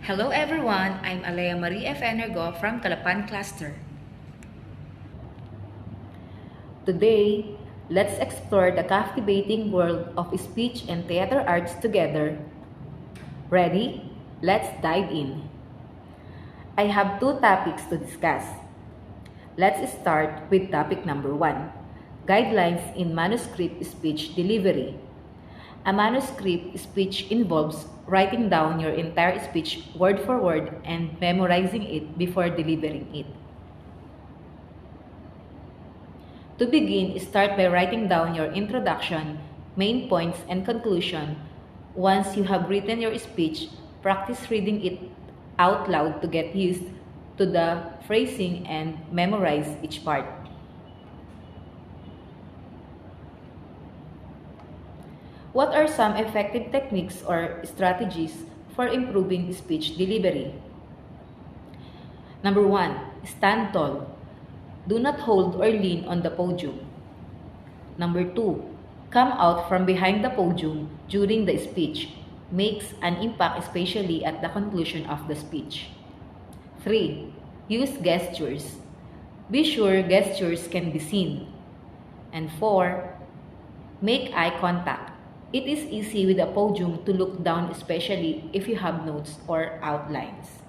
Hello everyone, I'm Alea Marie F. Energo from Calapan Cluster. Today, let's explore the captivating world of speech and theater arts together. Ready? Let's dive in. I have two topics to discuss. Let's start with topic number 1, Guidelines in Manuscript Speech Delivery. A manuscript speech involves writing down your entire speech word for word and memorizing it before delivering it. To begin, start by writing down your introduction, main points, and conclusion. Once you have written your speech, practice reading it out loud to get used to the phrasing and memorize each part. What are some effective techniques or strategies for improving speech delivery? Number 1, stand tall. Do not hold or lean on the podium. Number 2, come out from behind the podium during the speech. Makes an impact especially at the conclusion of the speech. 3, use gestures. Be sure gestures can be seen. And 4, make eye contact. It is easy with a podium to look down, especially if you have notes or outlines.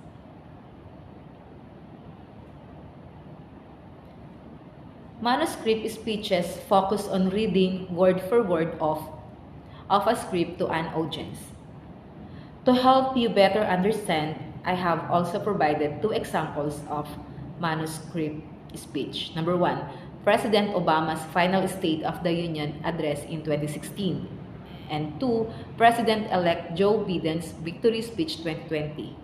Manuscript speeches focus on reading word for word of a script to an audience. To help you better understand, I have also provided two examples of manuscript speech. Number 1, President Obama's final State of the Union address in 2016. And 2, President-elect Joe Biden's Victory Speech 2020.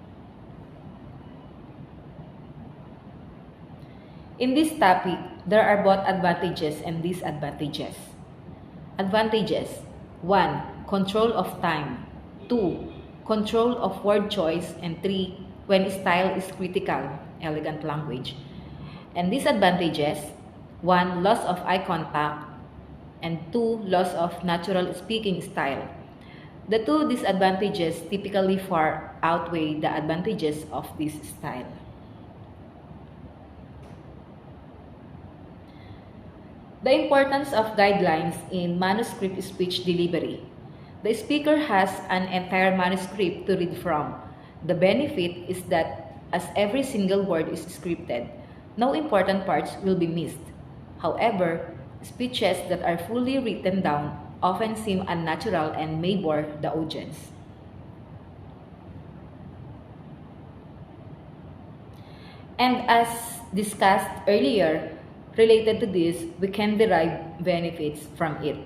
In this topic, there are both advantages and disadvantages. Advantages: 1, control of time. 2, control of word choice. And 3, when style is critical, elegant language. And disadvantages: 1, loss of eye contact. And 2, loss of natural speaking style. The two disadvantages typically far outweigh the advantages of this style. The importance of guidelines in manuscript speech delivery. The speaker has an entire manuscript to read from. The benefit is that as every single word is scripted, no important parts will be missed. However, speeches that are fully written down often seem unnatural and may bore the audience. And as discussed earlier, related to this, we can derive benefits from it.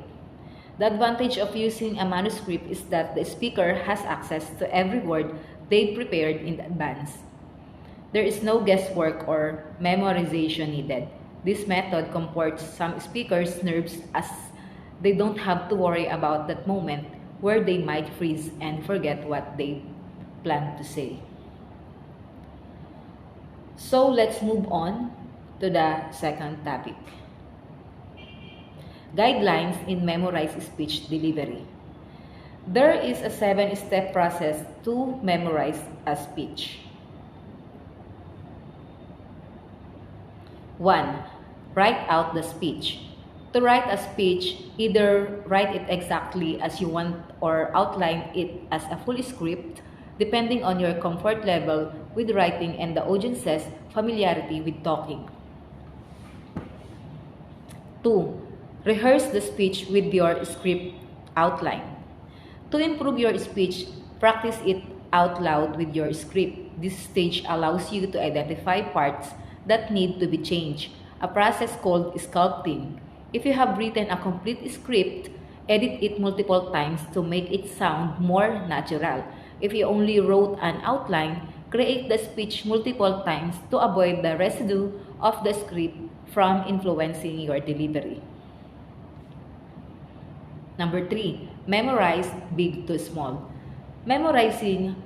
The advantage of using a manuscript is that the speaker has access to every word they prepared in advance. There is no guesswork or memorization needed. This method comforts some speakers' nerves as they don't have to worry about that moment where they might freeze and forget what they plan to say. So let's move on to the second topic. Guidelines in memorized speech delivery. There is a 7-step process to memorize a speech. 1, write out the speech. To write a speech, either write it exactly as you want or outline it as a full script, depending on your comfort level with writing and the audience's familiarity with talking. 2, rehearse the speech with your script outline. To improve your speech, practice it out loud with your script. This stage allows you to identify parts that need to be changed, a process called sculpting. If you have written a complete script, edit it multiple times to make it sound more natural. If you only wrote an outline, create the speech multiple times to avoid the residue of the script from influencing your delivery. Number 3, memorize big to small. Memorizing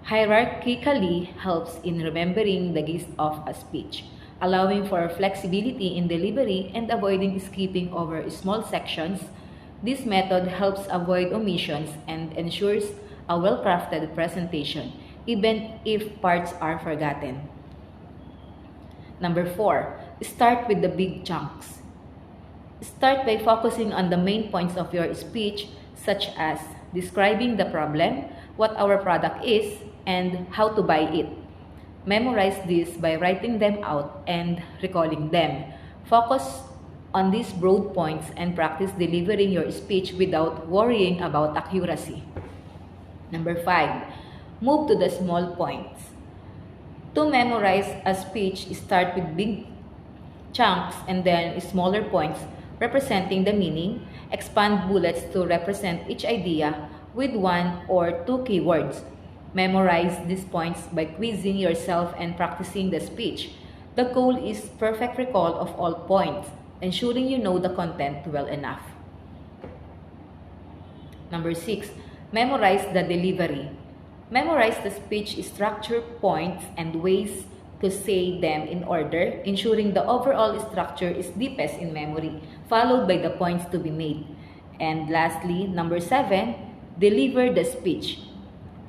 hierarchically helps in remembering the gist of a speech, allowing for flexibility in delivery and avoiding skipping over small sections. This method helps avoid omissions and ensures a well-crafted presentation. even if parts are forgotten. Number 4, start with the big chunks. Start by focusing on the main points of your speech, such as describing the problem, what our product is, and how to buy it. Memorize this by writing them out and recalling them. Focus on these broad points and practice delivering your speech without worrying about accuracy. Number 5, move to the small points. To memorize a speech, start with big chunks and then smaller points representing the meaning. Expand bullets to represent each idea with 1 or 2 keywords. Memorize these points by quizzing yourself and practicing the speech. The goal is perfect recall of all points, ensuring you know the content well enough. Number 6, memorize the delivery. Memorize the speech structure, points, and ways to say them in order, ensuring the overall structure is deepest in memory, followed by the points to be made. And lastly, number 7, deliver the speech.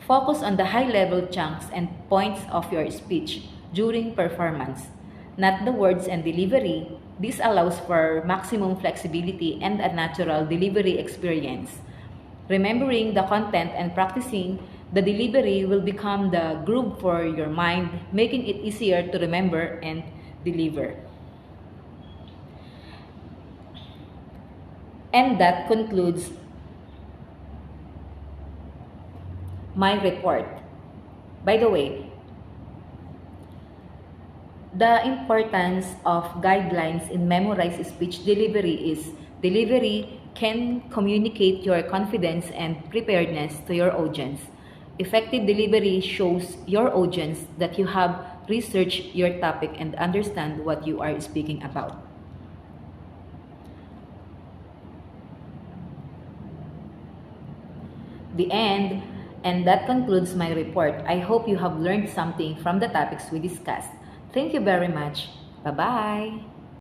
Focus on the high-level chunks and points of your speech during performance, not the words and delivery. This allows for maximum flexibility and a natural delivery experience. Remembering the content and practicing the delivery will become the groove for your mind, making it easier to remember and deliver. And that concludes my report. By the way, the importance of guidelines in memorized speech delivery is delivery can communicate your confidence and preparedness to your audience. Effective delivery shows your audience that you have researched your topic and understand what you are speaking about. The end, and that concludes my report. I hope you have learned something from the topics we discussed. Thank you very much. Bye-bye.